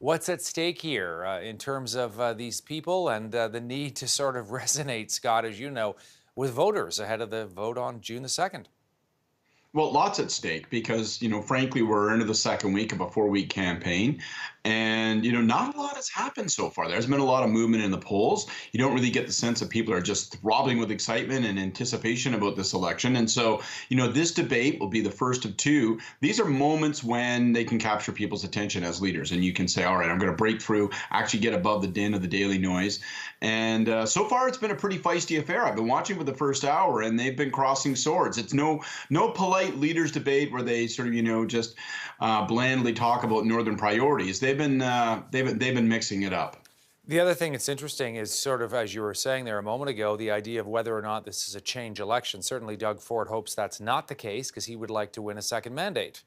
What's at stake here in terms of these people and the need to sort of resonate, Scott, as you know, with voters ahead of the vote on June the 2nd? Well, lots at stake because, frankly, we're into the second week of a 4-week campaign. And, not a lot has happened so far. There's been a lot of movement in the polls. You don't really get the sense that people are just throbbing with excitement and anticipation about this election. And so, this debate will be the first of two. These are moments when they can capture people's attention as leaders. And you can say, all right, I'm going to break through, actually get above the din of the daily noise. And so far, it's been a pretty feisty affair. I've been watching for the first hour, and they've been crossing swords. It's no polite leaders debate where they sort of just blandly talk about northern priorities. They've been mixing it up. The other thing that's interesting is sort of, as you were saying there a moment ago, the idea of whether or not this is a change election. Certainly Doug Ford hopes that's not the case because he would like to win a second mandate.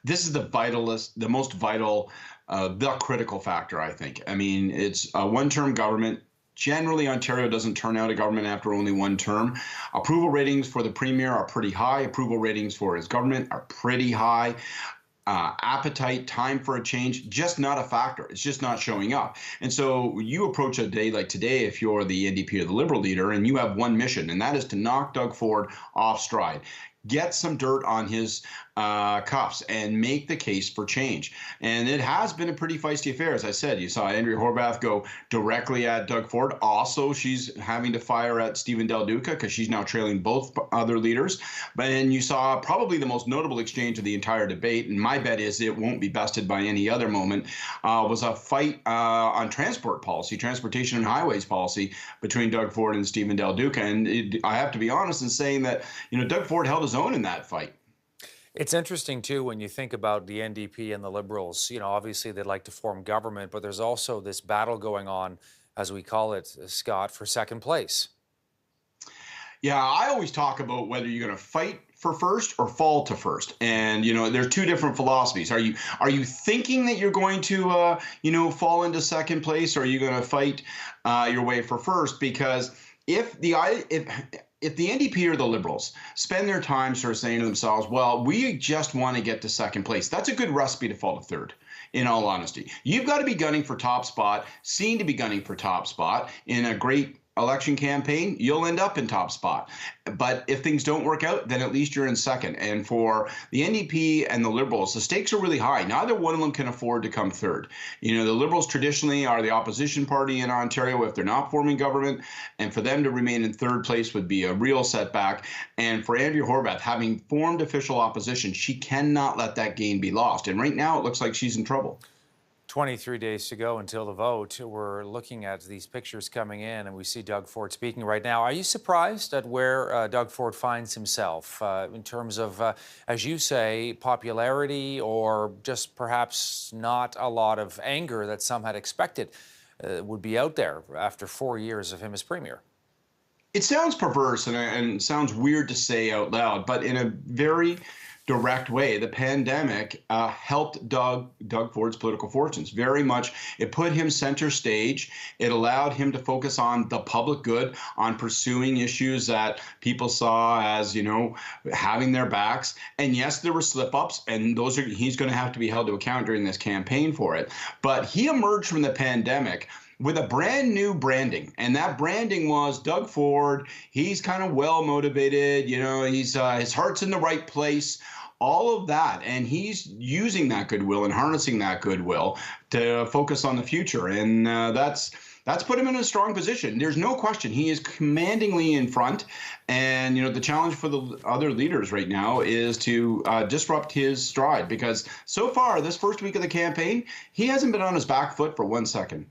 This is the most vital, the critical factor, I think. I mean, it's a one-term government. Generally, Ontario doesn't turn out a government after only one term. Approval ratings for the premier are pretty high. Approval ratings for his government are pretty high. Appetite, time for a change, just not a factor. It's just not showing up. And so you approach a day like today, if you're the NDP or the Liberal leader, and you have one mission, and that is to knock Doug Ford off stride. Get some dirt on his cuffs and make the case for change. And it has been a pretty feisty affair. As I said, you saw Andrea Horwath go directly at Doug Ford. Also, she's having to fire at Stephen Del Duca because she's now trailing both other leaders. And you saw probably the most notable exchange of the entire debate, and my bet is it won't be bested by any other moment, was a fight on transportation and highways policy between Doug Ford and Stephen Del Duca. And I have to be honest in saying that, Doug Ford held his own in that fight. It's interesting, too, when you think about the NDP and the Liberals. Obviously they'd like to form government, but there's also this battle going on, as we call it, Scott, for second place. Yeah, I always talk about whether you're going to fight for first or fall to first. And, there's two different philosophies. Are you thinking that you're going to, fall into second place, or are you going to fight your way for first? Because if the NDP or the Liberals spend their time sort of saying to themselves, well, we just want to get to second place, that's a good recipe to fall to third, in all honesty. You've got to be gunning for top spot, seen to be gunning for top spot. In a great election campaign, you'll end up in top spot. But if things don't work out, then at least you're in second. And for the NDP and the Liberals, the stakes are really high. Neither one of them can afford to come third. The Liberals traditionally are the opposition party in Ontario if they're not forming government, and for them to remain in third place would be a real setback. And for Andrea Horwath, having formed official opposition, she cannot let that gain be lost. And right now, it looks like she's in trouble. 23 days to go until the vote. We're looking at these pictures coming in, and we see Doug Ford speaking right now. Are you surprised at where Doug Ford finds himself in terms of, as you say, popularity, or just perhaps not a lot of anger that some had expected would be out there after 4 years of him as premier? It sounds perverse and sounds weird to say out loud, but in a very direct way, the pandemic helped Doug Ford's political fortunes very much. It put him center stage. It allowed him to focus on the public good, on pursuing issues that people saw as, having their backs. And yes, there were slip-ups, and he's going to have to be held to account during this campaign for it. But he emerged from the pandemic with a brand new branding. And that branding was Doug Ford. He's kind of well motivated, he's his heart's in the right place, all of that. And he's using that goodwill and harnessing that goodwill to focus on the future. And that's put him in a strong position. There's no question. He is commandingly in front. And, the challenge for the other leaders right now is to disrupt his stride, because so far, this first week of the campaign, he hasn't been on his back foot for 1 second.